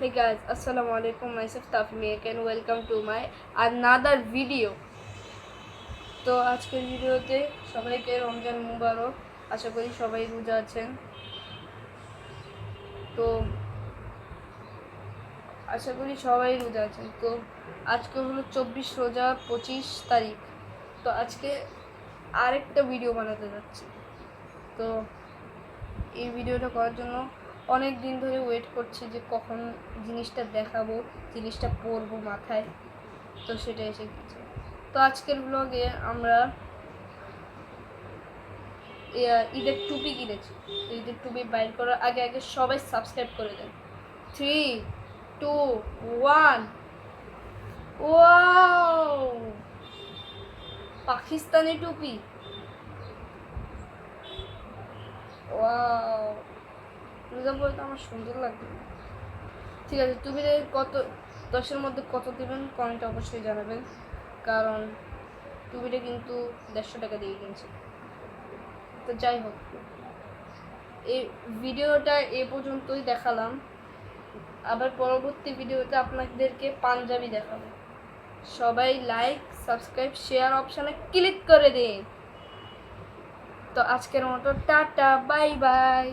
Hey guys, assalamu alaikum. Myself Tafimi and welcome to my another video. তো আজকের ভিডিওতে সবাইকে রমজান মুবারক। আশা করি সবাই রোজা আছেন। তো আজকে হলো 24 রোজা 25 তারিখ। তো আজকে আরেকটা ভিডিও বানাতে যাচ্ছি। তো এই ভিডিওটা করার জন্য অনেক দিন ধরে ওয়েট করছি যে কখন জিনিসটা দেখাবো, জিনিসটা পরবো মাথায়। তো সেটা এসে গেছে। তো আজকের ব্লগে আমরা ঈদের টুপি কিনেছি। ঈদের টুপি বাইর করার আগে সবাই সাবস্ক্রাইব করে দেন। 3, 2, 1। ওয়াও, পাকিস্তানি টুপি। ওয়াও, রোজা পরে তো আমার সুন্দর লাগবে। ঠিক আছে, টুপিতে কত 10-এর মধ্যে কত দেবেন কমেন্টে অবশ্যই জানাবেন, কারণ টুপিটা কিন্তু 150 টাকা দিয়ে কিনছি। তো যাই হোক, এই ভিডিওটা এ পর্যন্তই দেখালাম। আবার পরবর্তী ভিডিওতে আপনাদেরকে পাঞ্জাবি দেখাবো। সবাই লাইক, সাবস্ক্রাইব, শেয়ার অপশানে ক্লিক করে দিন। তো আজকের মতো টাটা, বাই বাই।